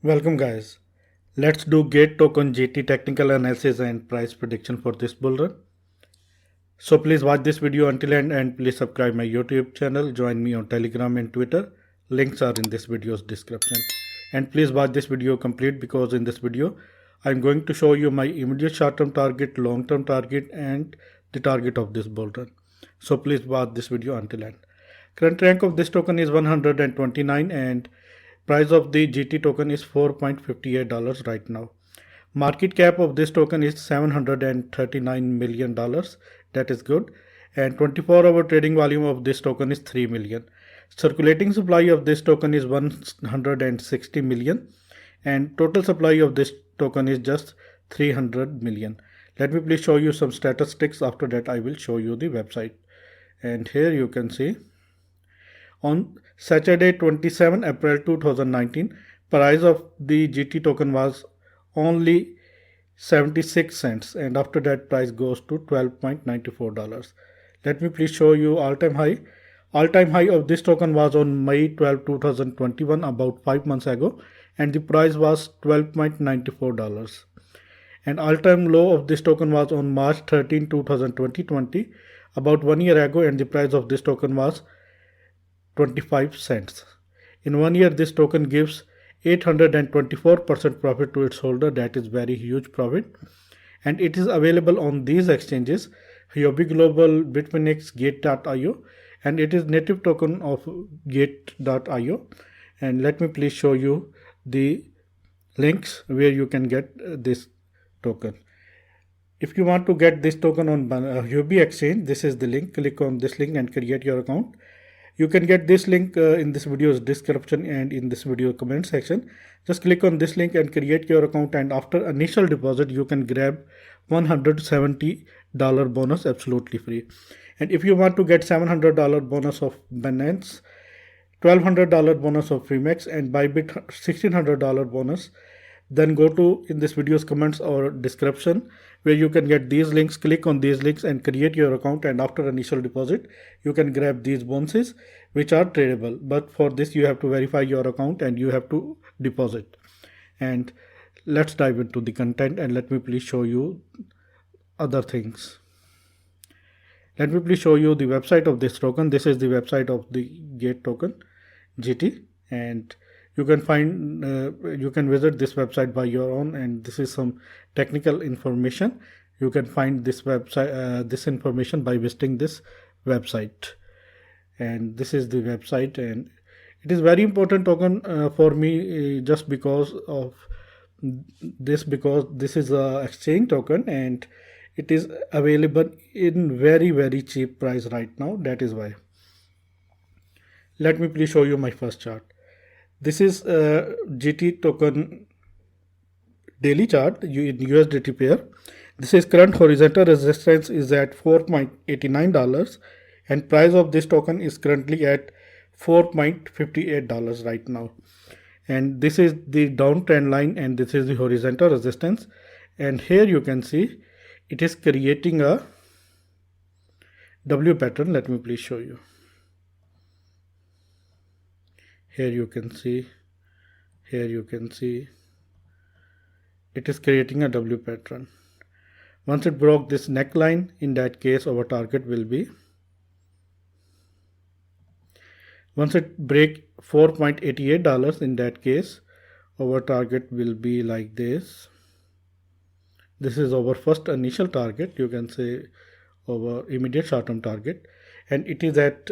Welcome guys. Let's do Gate token GT technical analysis and price prediction for this bull run. So please watch this video until end and please subscribe my YouTube channel. Join me on Telegram and Twitter. Links are in this video's description. And please watch this video complete because in this video I'm going to show you my immediate short-term target, long-term target and the target of this bull run. So please watch this video until end. Current rank of this token is 129 and price of the GT token is $4.58 right now. Market cap of this token is $739 million. That is good. And 24-hour trading volume of this token is 3 million. Circulating supply of this token is 160 million. And total supply of this token is just 300 million. Let me please show you some statistics. After that, I will show you the website. And here you can see on Saturday 27 April 2019, price of the GT token was only 76 cents and after that price goes to $12.94. Let me please show you all-time high. All-time high of this token was on May 12, 2021, about 5 months ago, and the price was $12.94. And all-time low of this token was on March 13, 2020, about 1 year ago, and the price of this token was 25 cents. In 1 year, this token gives 824% profit to its holder. That is very huge profit. And it is available on these exchanges, Huobi Global, Bitfinex, Gate.io, and it is native token of Gate.io. And let me please show you the links where you can get this token. If you want to get this token on Huobi exchange, this is the link. Click on this link and create your account. You can get this link in this video's description and in this video comment section. Just click on this link and create your account, and after initial deposit you can grab $170 bonus absolutely free. And if you want to get $700 bonus of Binance, $1,200 bonus of Freemax, and Bybit $1,600 bonus, then go to in this video's comments or description where you can get these links. Click on these links and create your account, and after initial deposit you can grab these bonuses which are tradable, but for this you have to verify your account and you have to deposit. And let's dive into the content, and let me please show you other things. Let me please show you the website of this token. This is the website of the Gate token GT, and you can find you can visit this website by your own, and this is some technical information. You can find this website this information by visiting this website, and this is the website. And it is very important token for me just because of this, because this is a exchange token and it is available in very cheap price right now. That is why. Let me please show you my first chart. This is GT token daily chart in USDT pair. This is current horizontal resistance is at $4.89 and price of this token is currently at $4.58 right now. And this is the downtrend line and this is the horizontal resistance. And here you can see it is creating a W pattern. Let me please show you. Here you can see it is creating a W pattern. Once it broke this neckline, in that case our target will be, once it break $4.88, in that case our target will be like this. This is our first initial target, you can say our immediate short-term target, and it is at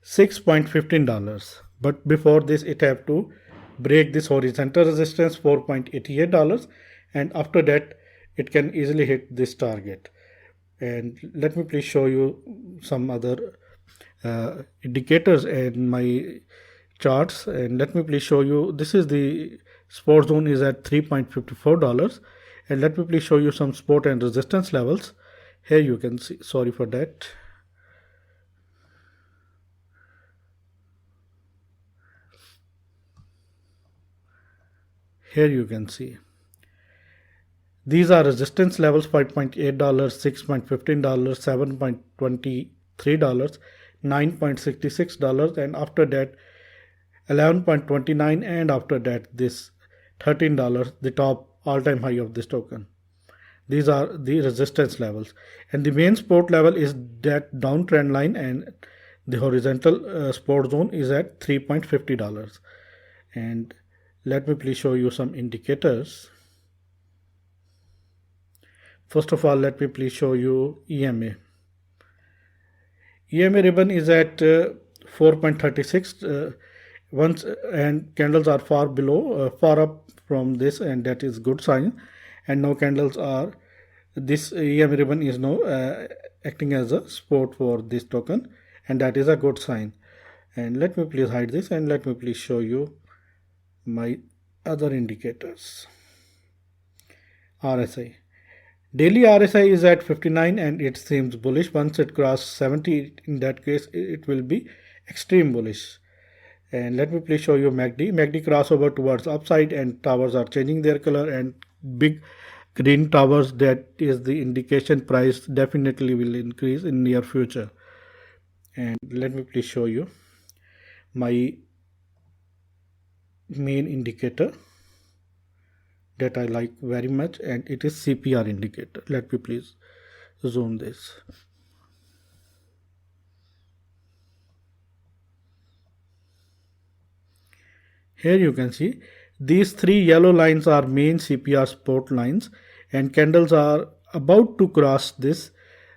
$6.15. But before this it have to break this horizontal resistance $4.88, and after that it can easily hit this target. And let me please show you some other indicators in my charts, and let me please show you, this is the support zone is at $3.54, and let me please show you some support and resistance levels. Here you can see, sorry for that. Here you can see these are resistance levels: $5.8, $6.15, $7.23, $9.66, and after that 11.29, and after that this $13, the top all-time high of this token. These are the resistance levels, and the main support level is that downtrend line, and the horizontal support zone is at $3.50. And let me please show you some indicators. First of all, let me please show you EMA. EMA ribbon is at 4.36 once, and candles are far below, far up from this, and that is good sign. And now candles are, this EMA ribbon is now acting as a support for this token, and that is a good sign. And let me please hide this, and let me please show you my other indicators. RSI. Daily RSI is at 59 and it seems bullish. Once it crosses 70, in that case it will be extreme bullish. And let me please show you MACD. MACD crossover towards upside, and towers are changing their color, and big green towers, that is the indication price definitely will increase in near future. And let me please show you my main indicator that I like very much, and it is CPR indicator. Let me please zoom this. Here you can see these three yellow lines are main CPR support lines, and candles are about to cross this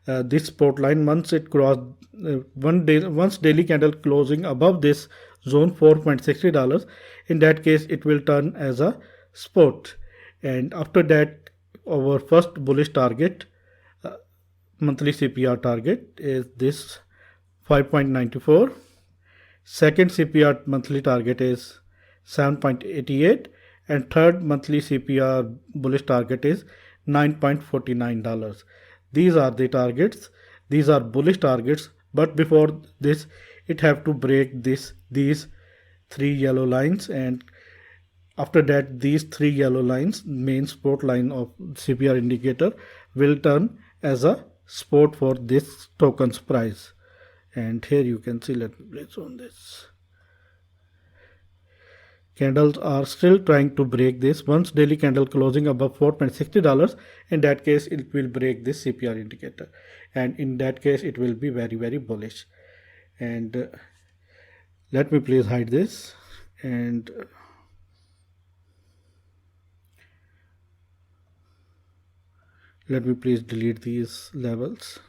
support line. Once it crossed once daily candle closing above this zone $4.60, in that case it will turn as a support. And after that, our first bullish target, monthly CPR target, is this 5.94. Second CPR monthly target is 7.88, and third monthly CPR bullish target is $9.49. These are the targets. These are bullish targets, but before this it have to break these three yellow lines, and after that these three yellow lines, main support line of CPR indicator, will turn as a support for this token's price. And here you can see, let me place on this. Candles are still trying to break this. Once daily candle closing above $4.60, in that case it will break this CPR indicator, and in that case it will be very, very bullish. And let me please hide this, and let me please delete these levels.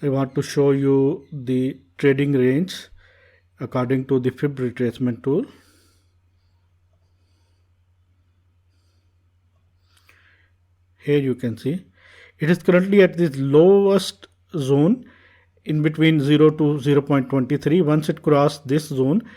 I want to show you the trading range according to the fib retracement tool. Here you can see it is currently at this lowest zone in between 0 to 0.23. Once it crosses this zone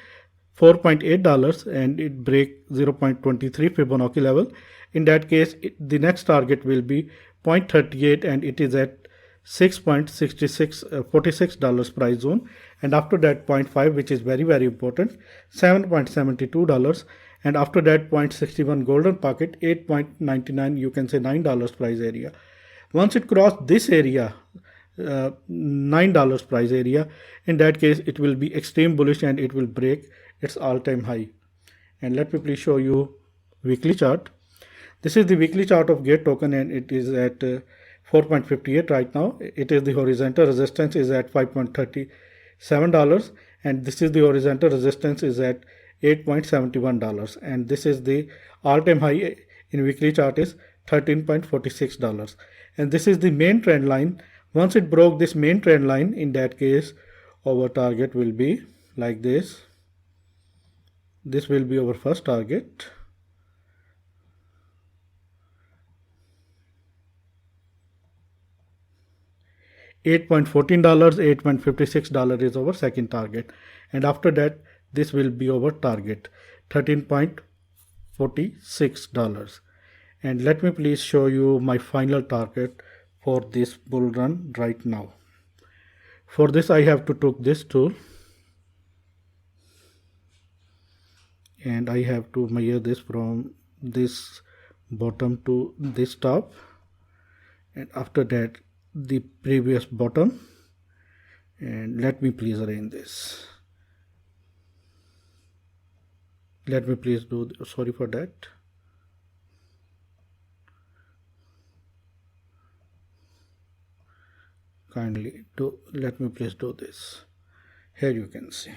$4.8 and it break 0.23 Fibonacci level, in that case the next target will be 0.38, and it is at $6.46 price zone. And after that 0.5, which is very, very important, $7.72, and after that 0.61 golden pocket, 8.99, you can say $9 price area. Once it cross this area, $9 price area, in that case it will be extreme bullish and it will break its all-time high. And let me please show you weekly chart. This is the weekly chart of GATE token, and it is at 4.58 right now. It is the horizontal resistance is at $5.37, and this is the horizontal resistance is at $8.71, and this is the all-time high in weekly chart is $13.46, and this is the main trend line. Once it broke this main trend line, in that case our target will be like this. This will be our first target. $8.14, $8.56 is our second target, and after that this will be our target, $13.46. And let me please show you my final target for this bull run right now. For this I have to take this tool, and I have to measure this from this bottom to this top, and after that the previous bottom, and let me please arrange this. Let me please do, sorry for that. Kindly do, let me please do this. Here you can see.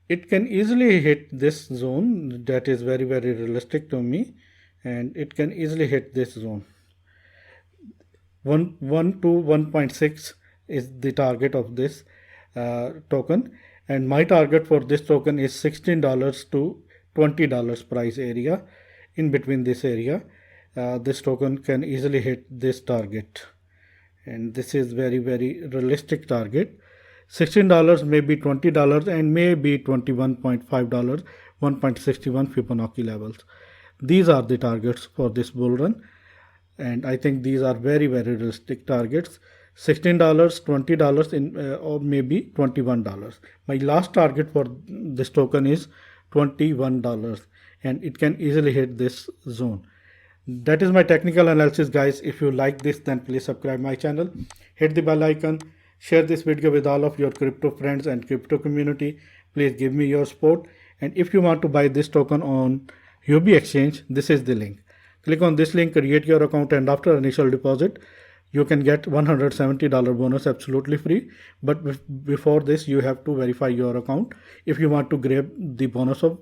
It can easily hit this zone that is very realistic to me, and it can easily hit this zone. 1 to 1.6 is the target of this token, and my target for this token is $16 to $20 price area. In between this area, this token can easily hit this target, and this is very realistic target. $16 may be $20 and may be $21.5, 1.61 Fibonacci levels. These are the targets for this bull run, and I think these are very realistic targets. $16, $20 in or maybe $21. My last target for this token is $21, and it can easily hit this zone. That is my technical analysis, guys. If you like this, then please subscribe my channel, hit the bell icon, share this video with all of your crypto friends and crypto community. Please give me your support, and if you want to buy this token on Huobi exchange, this is the link. Click on this link, create your account, and after initial deposit you can get $170 bonus absolutely free. But before this, you have to verify your account if you want to grab the bonus of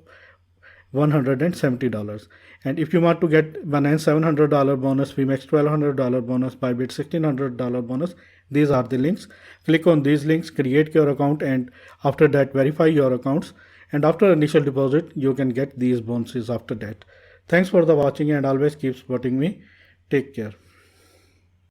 $170. And if you want to get Binance $700 bonus, Phemex $1200 bonus, Bybit $1600 bonus, these are the links. Click on these links, create your account, and after that verify your accounts, and after initial deposit you can get these bonuses after that. Thanks for the watching, and always keep supporting me. Take care.